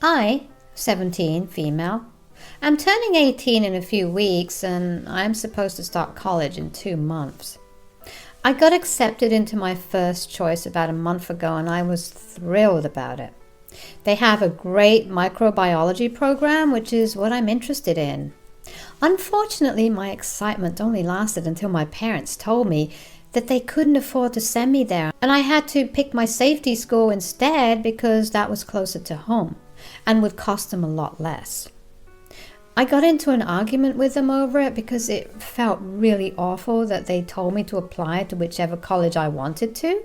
I, 17, female, am turning 18 in a few weeks and I'm supposed to start college in 2 months. I got accepted into my first choice about a month ago and I was thrilled about it. They have a great microbiology program, which is what I'm interested in. Unfortunately, my excitement only lasted until my parents told me that they couldn't afford to send me there, and I had to pick my safety school instead because that was closer to home and would cost them a lot less. I got into an argument with them over it because it felt really awful that they told me to apply to whichever college I wanted to,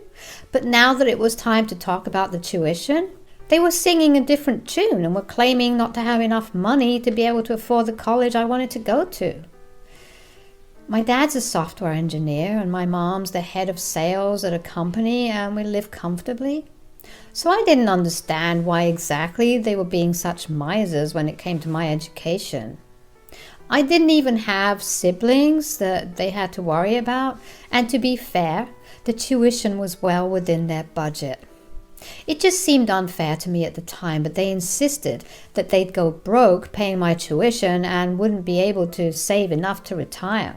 but now that it was time to talk about the tuition, they were singing a different tune and were claiming not to have enough money to be able to afford the college I wanted to go to. My dad's a software engineer and my mom's the head of sales at a company and we live comfortably. So I didn't understand why exactly they were being such misers when it came to my education. I didn't even have siblings that they had to worry about, and to be fair, the tuition was well within their budget. It just seemed unfair to me at the time, but they insisted that they'd go broke paying my tuition and wouldn't be able to save enough to retire.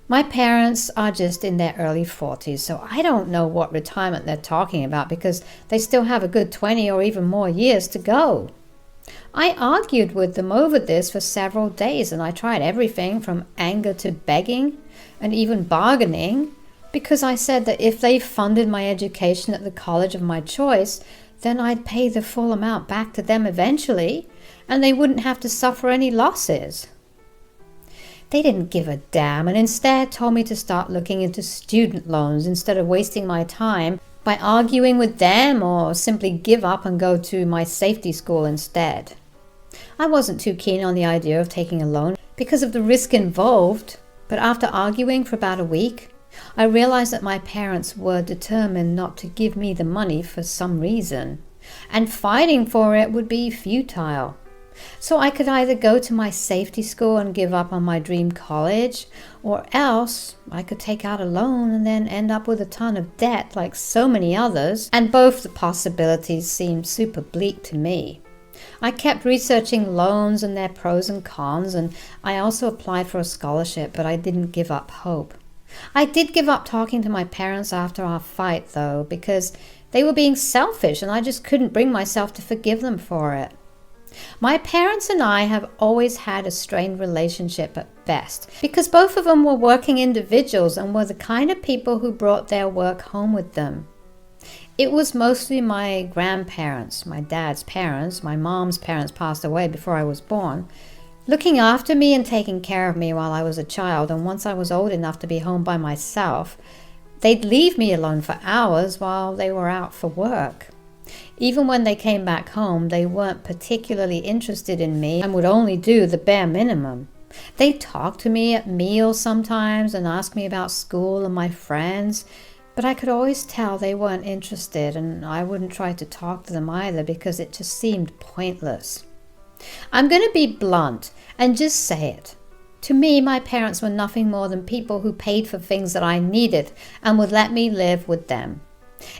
My parents are just in their early 40s, so I don't know what retirement they're talking about because they still have a good 20 or even more years to go. I argued with them over this for several days and I tried everything from anger to begging and even bargaining because I said that if they funded my education at the college of my choice, then I'd pay the full amount back to them eventually and they wouldn't have to suffer any losses. They didn't give a damn and instead told me to start looking into student loans instead of wasting my time by arguing with them or simply give up and go to my safety school instead. I wasn't too keen on the idea of taking a loan because of the risk involved, but after arguing for about a week, I realized that my parents were determined not to give me the money for some reason, and fighting for it would be futile. So I could either go to my safety school and give up on my dream college, or else I could take out a loan and then end up with a ton of debt like so many others, and both the possibilities seemed super bleak to me. I kept researching loans and their pros and cons, and I also applied for a scholarship, but I didn't give up hope. I did give up talking to my parents after our fight, though, because they were being selfish and I just couldn't bring myself to forgive them for it. My parents and I have always had a strained relationship at best because both of them were working individuals and were the kind of people who brought their work home with them. It was mostly my grandparents, my dad's parents, my mom's parents passed away before I was born, looking after me and taking care of me while I was a child, and once I was old enough to be home by myself, they'd leave me alone for hours while they were out for work. Even when they came back home, they weren't particularly interested in me and would only do the bare minimum. They talked to me at meals sometimes and asked me about school and my friends, but I could always tell they weren't interested, and I wouldn't try to talk to them either because it just seemed pointless. I'm going to be blunt and just say it. To me, my parents were nothing more than people who paid for things that I needed and would let me live with them.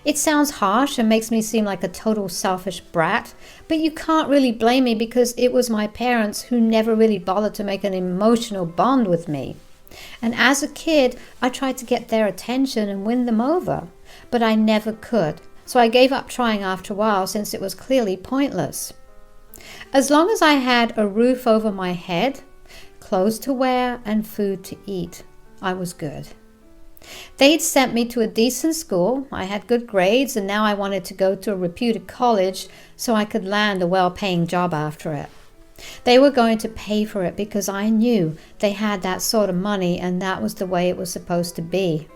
It sounds harsh and makes me seem like a total selfish brat, but you can't really blame me because it was my parents who never really bothered to make an emotional bond with me. And as a kid, I tried to get their attention and win them over, but I never could, so I gave up trying after a while since it was clearly pointless. As long as I had a roof over my head, clothes to wear, and food to eat, I was good. They'd sent me to a decent school, I had good grades, and now I wanted to go to a reputed college so I could land a well-paying job after it. They were going to pay for it because I knew they had that sort of money and that was the way it was supposed to be.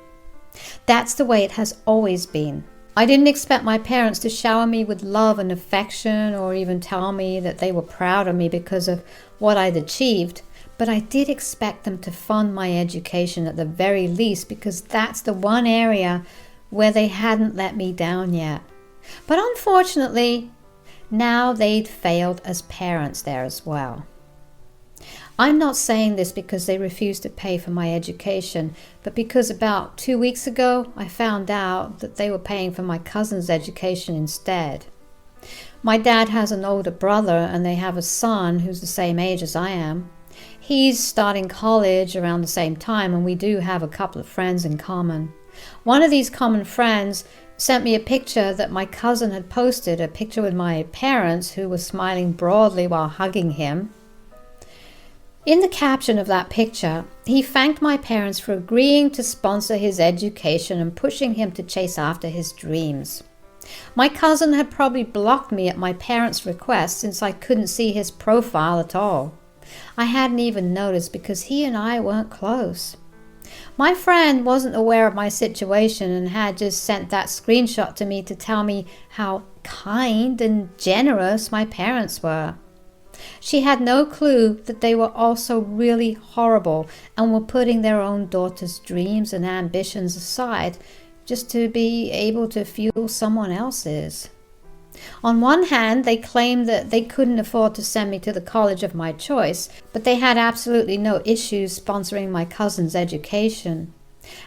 That's the way it has always been. I didn't expect my parents to shower me with love and affection or even tell me that they were proud of me because of what I'd achieved, but I did expect them to fund my education at the very least because that's the one area where they hadn't let me down yet. But unfortunately, now they'd failed as parents there as well. I'm not saying this because they refused to pay for my education, but because about 2 weeks ago I found out that they were paying for my cousin's education instead. My dad has an older brother and they have a son who's the same age as I am. He's starting college around the same time, and we do have a couple of friends in common. One of these common friends sent me a picture that my cousin had posted, a picture with my parents who were smiling broadly while hugging him. In the caption of that picture, he thanked my parents for agreeing to sponsor his education and pushing him to chase after his dreams. My cousin had probably blocked me at my parents' request since I couldn't see his profile at all. I hadn't even noticed because he and I weren't close. My friend wasn't aware of my situation and had just sent that screenshot to me to tell me how kind and generous my parents were. She had no clue that they were also really horrible and were putting their own daughter's dreams and ambitions aside just to be able to fuel someone else's. On one hand, they claimed that they couldn't afford to send me to the college of my choice, but they had absolutely no issues sponsoring my cousin's education.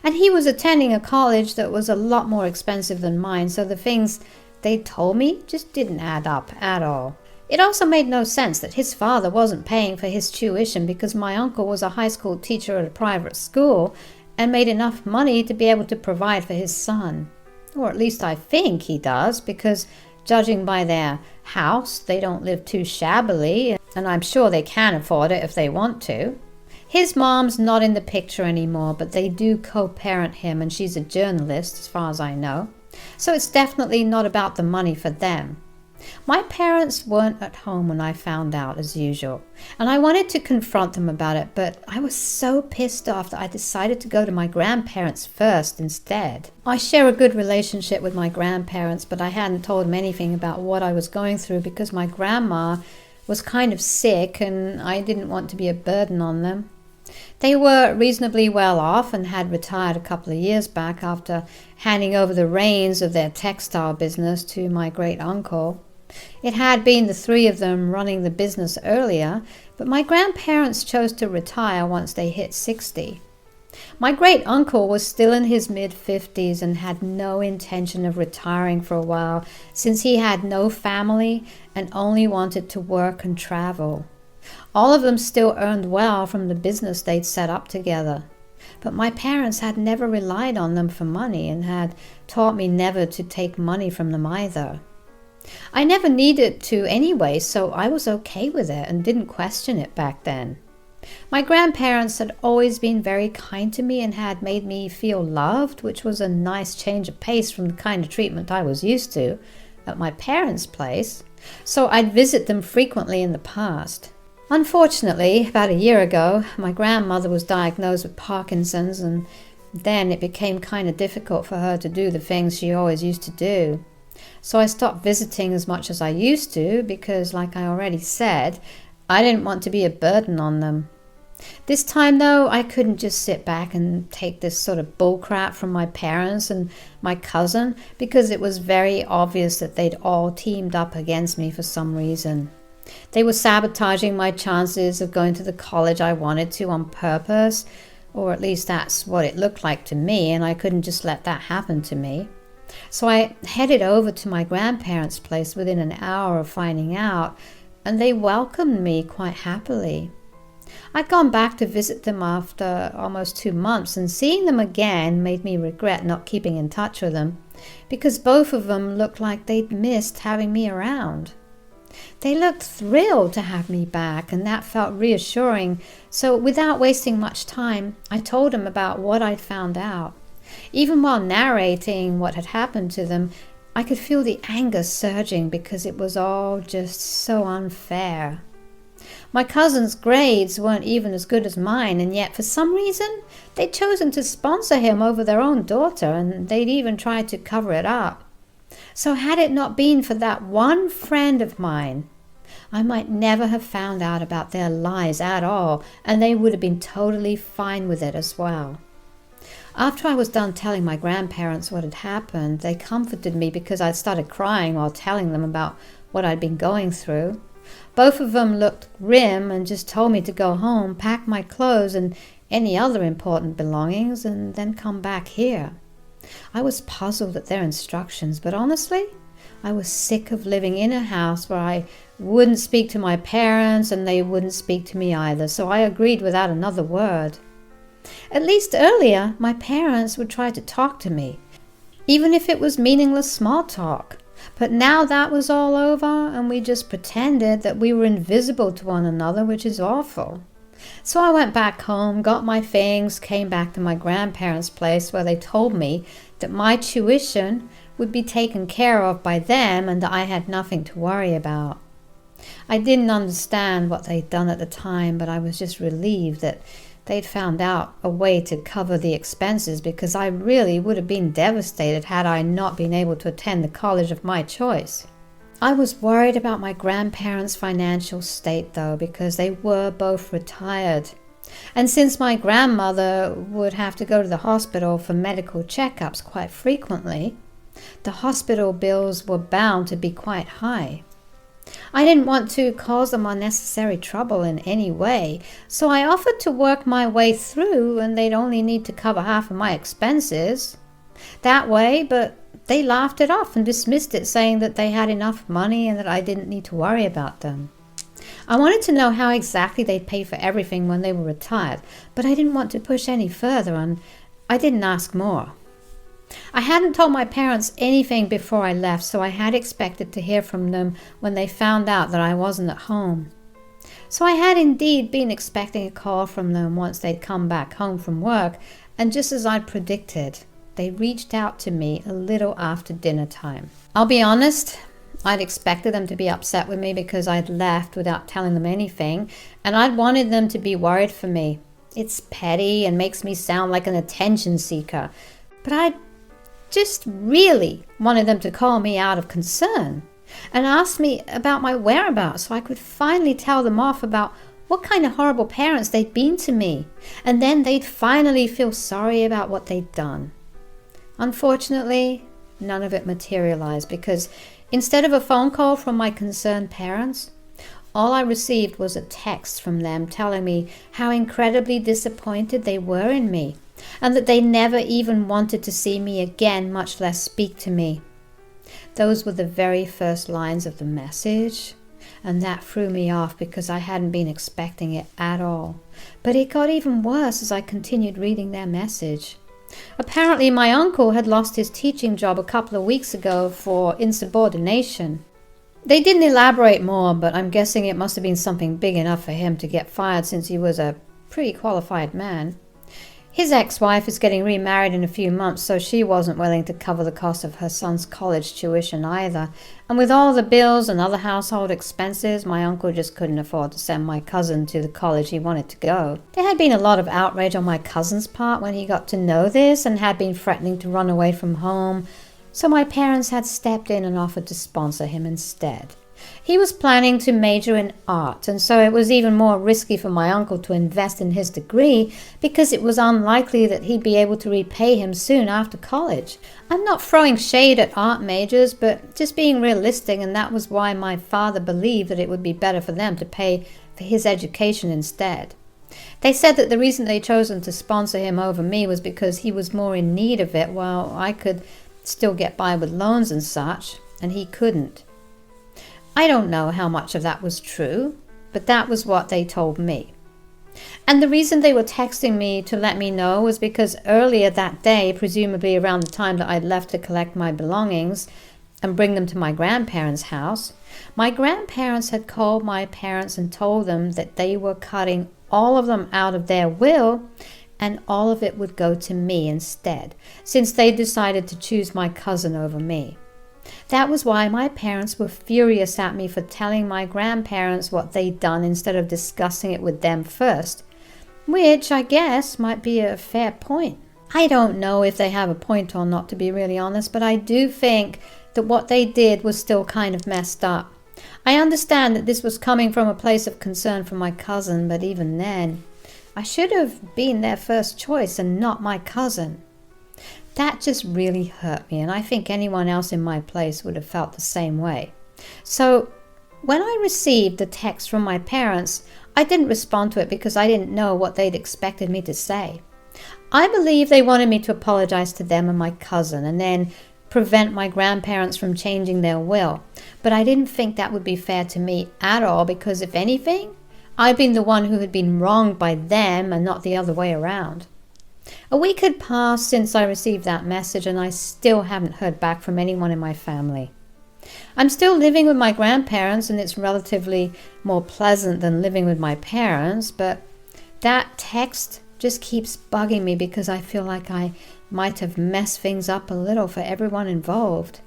And he was attending a college that was a lot more expensive than mine, so the things they told me just didn't add up at all. It also made no sense that his father wasn't paying for his tuition because my uncle was a high school teacher at a private school and made enough money to be able to provide for his son. Or at least I think he does, because judging by their house, they don't live too shabbily, and I'm sure they can afford it if they want to. His mom's not in the picture anymore, but they do co-parent him, and she's a journalist as far as I know. So it's definitely not about the money for them. My parents weren't at home when I found out, as usual, and I wanted to confront them about it, but I was so pissed off that I decided to go to my grandparents first instead. I share a good relationship with my grandparents, but I hadn't told them anything about what I was going through because my grandma was kind of sick and I didn't want to be a burden on them. They were reasonably well off and had retired a couple of years back after handing over the reins of their textile business to my great uncle. It had been the three of them running the business earlier, but my grandparents chose to retire once they hit 60. My great uncle was still in his mid-50s and had no intention of retiring for a while since he had no family and only wanted to work and travel. All of them still earned well from the business they'd set up together. But my parents had never relied on them for money and had taught me never to take money from them either. I never needed to anyway, so I was okay with it and didn't question it back then. My grandparents had always been very kind to me and had made me feel loved, which was a nice change of pace from the kind of treatment I was used to at my parents' place, so I'd visit them frequently in the past. Unfortunately, about a year ago, my grandmother was diagnosed with Parkinson's, and then it became kind of difficult for her to do the things she always used to do. So I stopped visiting as much as I used to because, like I already said, I didn't want to be a burden on them. This time, though, I couldn't just sit back and take this sort of bullcrap from my parents and my cousin because it was very obvious that they'd all teamed up against me for some reason. They were sabotaging my chances of going to the college I wanted to on purpose, or at least that's what it looked like to me, and I couldn't just let that happen to me. So I headed over to my grandparents' place within an hour of finding out, and they welcomed me quite happily. I'd gone back to visit them after almost 2 months, and seeing them again made me regret not keeping in touch with them, because both of them looked like they'd missed having me around. They looked thrilled to have me back, and that felt reassuring, so without wasting much time, I told them about what I'd found out. Even while narrating what had happened to them, I could feel the anger surging because it was all just so unfair. My cousin's grades weren't even as good as mine, and yet for some reason they'd chosen to sponsor him over their own daughter, and they'd even tried to cover it up. So had it not been for that one friend of mine, I might never have found out about their lies at all, and they would have been totally fine with it as well. After I was done telling my grandparents what had happened, they comforted me because I'd started crying while telling them about what I'd been going through. Both of them looked grim and just told me to go home, pack my clothes and any other important belongings, and then come back here. I was puzzled at their instructions, but honestly, I was sick of living in a house where I wouldn't speak to my parents and they wouldn't speak to me either, so I agreed without another word. At least earlier, my parents would try to talk to me, even if it was meaningless small talk. But now that was all over, and we just pretended that we were invisible to one another, which is awful. So I went back home, got my things, came back to my grandparents' place where they told me that my tuition would be taken care of by them and that I had nothing to worry about. I didn't understand what they'd done at the time, but I was just relieved that they'd found out a way to cover the expenses, because I really would have been devastated had I not been able to attend the college of my choice. I was worried about my grandparents' financial state though, because they were both retired. And since my grandmother would have to go to the hospital for medical checkups quite frequently, the hospital bills were bound to be quite high. I didn't want to cause them unnecessary trouble in any way, so I offered to work my way through and they'd only need to cover half of my expenses. That way, but they laughed it off and dismissed it, saying that they had enough money and that I didn't need to worry about them. I wanted to know how exactly they'd pay for everything when they were retired, but I didn't want to push any further and I didn't ask more. I hadn't told my parents anything before I left, so I had expected to hear from them when they found out that I wasn't at home. So I had indeed been expecting a call from them once they'd come back home from work, and just as I'd predicted, they reached out to me a little after dinner time. I'll be honest, I'd expected them to be upset with me because I'd left without telling them anything, and I'd wanted them to be worried for me. It's petty and makes me sound like an attention seeker, but I just really wanted them to call me out of concern and ask me about my whereabouts so I could finally tell them off about what kind of horrible parents they'd been to me, and then they'd finally feel sorry about what they'd done. Unfortunately, none of it materialized, because instead of a phone call from my concerned parents, all I received was a text from them telling me how incredibly disappointed they were in me, and that they never even wanted to see me again, much less speak to me. Those were the very first lines of the message, and that threw me off because I hadn't been expecting it at all. But it got even worse as I continued reading their message. Apparently my uncle had lost his teaching job a couple of weeks ago for insubordination. They didn't elaborate more, but I'm guessing it must have been something big enough for him to get fired, since he was a pretty qualified man. His ex-wife is getting remarried in a few months, so she wasn't willing to cover the cost of her son's college tuition either. And with all the bills and other household expenses, my uncle just couldn't afford to send my cousin to the college he wanted to go. There had been a lot of outrage on my cousin's part when he got to know this, and had been threatening to run away from home, so my parents had stepped in and offered to sponsor him instead. He was planning to major in art, and so it was even more risky for my uncle to invest in his degree, because it was unlikely that he'd be able to repay him soon after college. I'm not throwing shade at art majors, but just being realistic, and that was why my father believed that it would be better for them to pay for his education instead. They said that the reason they'd chosen to sponsor him over me was because he was more in need of it, while I could still get by with loans and such, and he couldn't. I don't know how much of that was true, but that was what they told me. And the reason they were texting me to let me know was because earlier that day, presumably around the time that I'd left to collect my belongings and bring them to my grandparents' house, my grandparents had called my parents and told them that they were cutting all of them out of their will, and all of it would go to me instead, since they decided to choose my cousin over me. That was why my parents were furious at me for telling my grandparents what they'd done instead of discussing it with them first, which I guess might be a fair point. I don't know if they have a point or not, to be really honest, but I do think that what they did was still kind of messed up. I understand that this was coming from a place of concern for my cousin, but even then, I should have been their first choice and not my cousin. That just really hurt me, and I think anyone else in my place would have felt the same way. So when I received the text from my parents, I didn't respond to it because I didn't know what they'd expected me to say. I believe they wanted me to apologize to them and my cousin, and then prevent my grandparents from changing their will. But I didn't think that would be fair to me at all, because if anything, I'd been the one who had been wronged by them and not the other way around. A week had passed since I received that message, and I still haven't heard back from anyone in my family. I'm still living with my grandparents, and it's relatively more pleasant than living with my parents, but that text just keeps bugging me because I feel like I might have messed things up a little for everyone involved.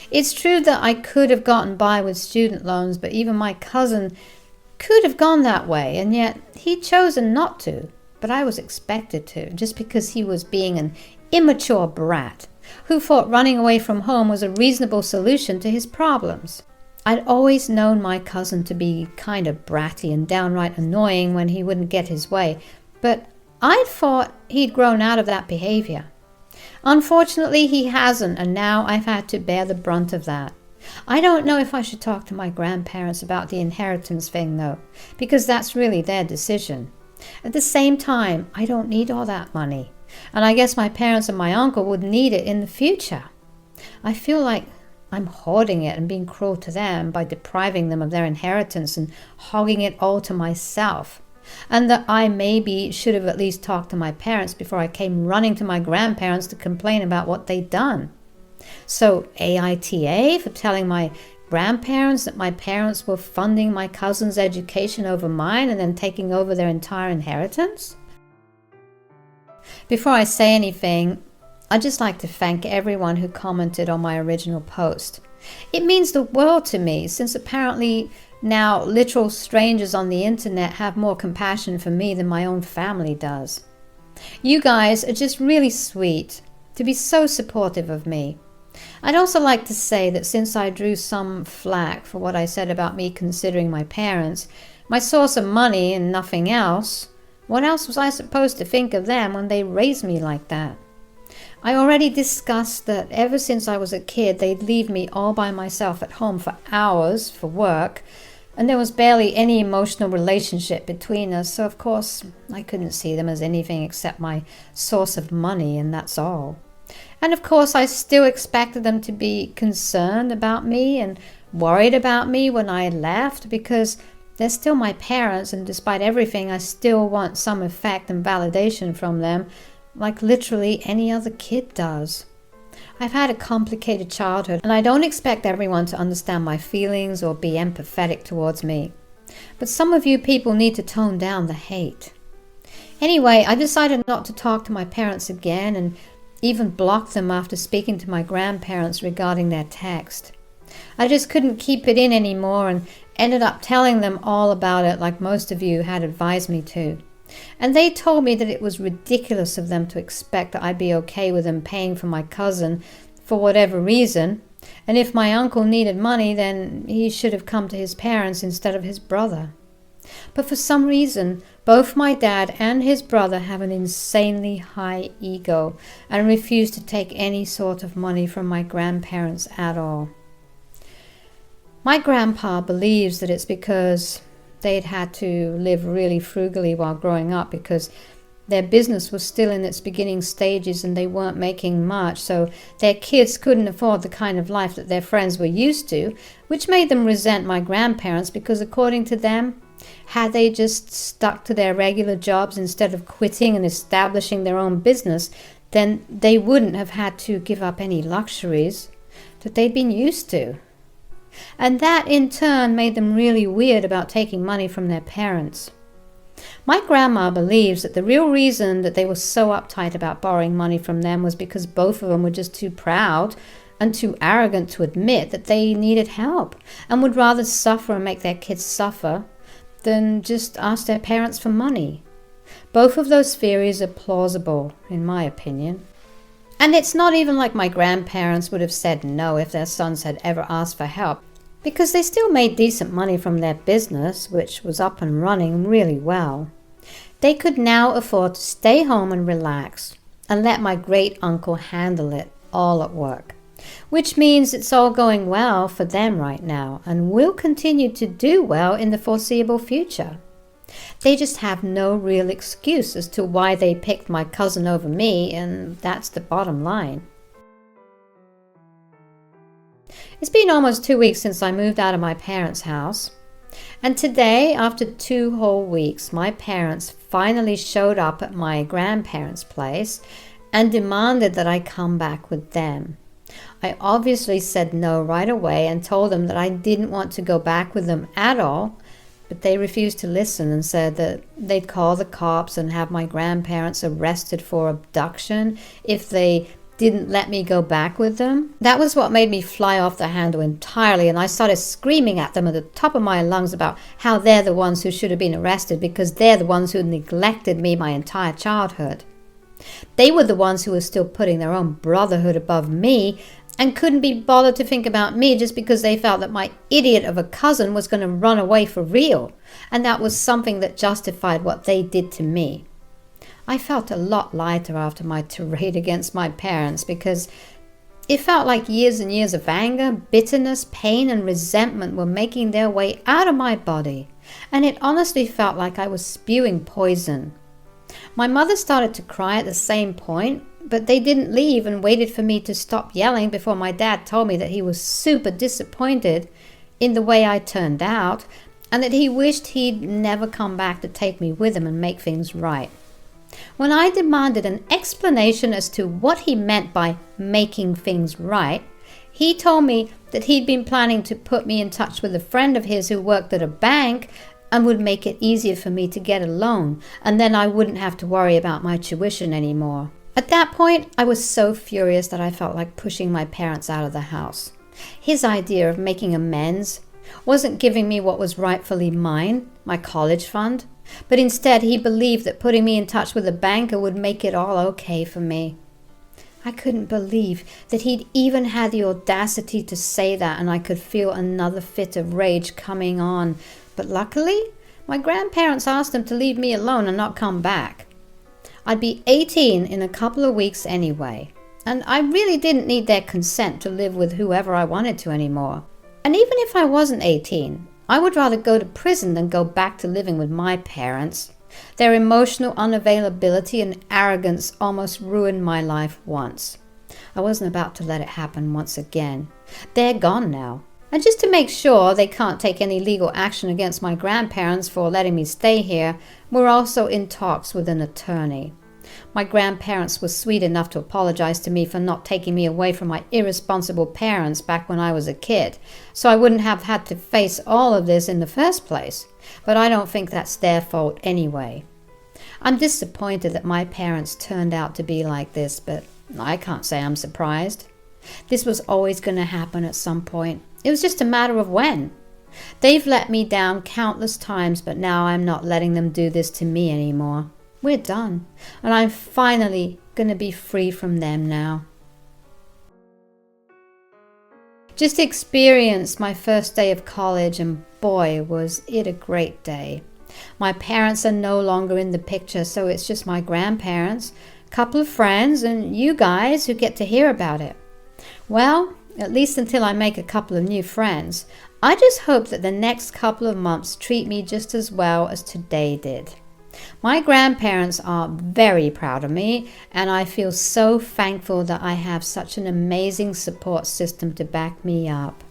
It's true that I could have gotten by with student loans, but even my cousin could have gone that way, and yet he'd chosen not to. But I was expected to, just because he was being an immature brat who thought running away from home was a reasonable solution to his problems. I'd always known my cousin to be kind of bratty and downright annoying when he wouldn't get his way, but I'd thought he'd grown out of that behavior. Unfortunately, he hasn't, and now I've had to bear the brunt of that. I don't know if I should talk to my grandparents about the inheritance thing, though, because that's really their decision. At the same time, I don't need all that money, and I guess my parents and my uncle would need it in the future. I feel like I'm hoarding it and being cruel to them by depriving them of their inheritance and hogging it all to myself, and that I maybe should have at least talked to my parents before I came running to my grandparents to complain about what they'd done. So AITA for telling my grandparents that my parents were funding my cousin's education over mine and then taking over their entire inheritance? Before I say anything, I'd just like to thank everyone who commented on my original post. It means the world to me, since apparently now literal strangers on the internet have more compassion for me than my own family does. You guys are just really sweet to be so supportive of me. I'd also like to say that since I drew some flack for what I said about me considering my parents my source of money and nothing else, what else was I supposed to think of them when they raised me like that? I already discussed that ever since I was a kid, they'd leave me all by myself at home for hours for work, and there was barely any emotional relationship between us, so of course I couldn't see them as anything except my source of money, and that's all. And of course I still expected them to be concerned about me and worried about me when I left, because they're still my parents, and despite everything I still want some affect and validation from them, like literally any other kid does. I've had a complicated childhood, and I don't expect everyone to understand my feelings or be empathetic towards me. But some of you people need to tone down the hate. Anyway, I decided not to talk to my parents again, and even blocked them after speaking to my grandparents regarding their text. I just couldn't keep it in anymore and ended up telling them all about it like most of you had advised me to. And they told me that it was ridiculous of them to expect that I'd be okay with them paying for my cousin for whatever reason, and if my uncle needed money, then he should have come to his parents instead of his brother. But for some reason, both my dad and his brother have an insanely high ego and refuse to take any sort of money from my grandparents at all. My grandpa believes that it's because they'd had to live really frugally while growing up, because their business was still in its beginning stages and they weren't making much, so their kids couldn't afford the kind of life that their friends were used to, which made them resent my grandparents because, according to them, had they just stuck to their regular jobs instead of quitting and establishing their own business, then they wouldn't have had to give up any luxuries that they'd been used to. And that in turn made them really weird about taking money from their parents. My grandma believes that the real reason that they were so uptight about borrowing money from them was because both of them were just too proud and too arrogant to admit that they needed help, and would rather suffer and make their kids suffer than just ask their parents for money. Both of those theories are plausible, in my opinion. And it's not even like my grandparents would have said no if their sons had ever asked for help, because they still made decent money from their business, which was up and running really well. They could now afford to stay home and relax, and let my great uncle handle it all at work, which means it's all going well for them right now, and will continue to do well in the foreseeable future. They just have no real excuse as to why they picked my cousin over me, and that's the bottom line. It's been almost 2 weeks since I moved out of my parents' house. And today, after 2 whole weeks, my parents finally showed up at my grandparents' place and demanded that I come back with them. I obviously said no right away and told them that I didn't want to go back with them at all, but they refused to listen and said that they'd call the cops and have my grandparents arrested for abduction if they didn't let me go back with them. That was what made me fly off the handle entirely, and I started screaming at them at the top of my lungs about how they're the ones who should have been arrested because they're the ones who neglected me my entire childhood. They were the ones who were still putting their own brotherhood above me and couldn't be bothered to think about me just because they felt that my idiot of a cousin was going to run away for real, and that was something that justified what they did to me. I felt a lot lighter after my tirade against my parents because it felt like years and years of anger, bitterness, pain, and resentment were making their way out of my body, and it honestly felt like I was spewing poison. My mother started to cry at the same point, but they didn't leave and waited for me to stop yelling before my dad told me that he was super disappointed in the way I turned out and that he wished he'd never come back to take me with him and make things right. When I demanded an explanation as to what he meant by making things right, he told me that he'd been planning to put me in touch with a friend of his who worked at a bank and would make it easier for me to get a loan, and then I wouldn't have to worry about my tuition anymore. At that point, I was so furious that I felt like pushing my parents out of the house. His idea of making amends wasn't giving me what was rightfully mine, my college fund, but instead he believed that putting me in touch with a banker would make it all okay for me. I couldn't believe that he'd even had the audacity to say that, and I could feel another fit of rage coming on. But luckily, my grandparents asked him to leave me alone and not come back. I'd be 18 in a couple of weeks anyway, and I really didn't need their consent to live with whoever I wanted to anymore. And even if I wasn't 18, I would rather go to prison than go back to living with my parents. Their emotional unavailability and arrogance almost ruined my life once. I wasn't about to let it happen once again. They're gone now. And just to make sure they can't take any legal action against my grandparents for letting me stay here, we're also in talks with an attorney. My grandparents were sweet enough to apologize to me for not taking me away from my irresponsible parents back when I was a kid, so I wouldn't have had to face all of this in the first place. But I don't think that's their fault anyway. I'm disappointed that my parents turned out to be like this, but I can't say I'm surprised. This was always going to happen at some point. It was just a matter of when. They've let me down countless times, but now I'm not letting them do this to me anymore. We're done, and I'm finally going to be free from them now. Just experienced my first day of college, and boy, was it a great day. My parents are no longer in the picture, so it's just my grandparents, a couple of friends, and you guys who get to hear about it. Well, at least until I make a couple of new friends. I just hope that the next couple of months treat me just as well as today did. My grandparents are very proud of me, and I feel so thankful that I have such an amazing support system to back me up.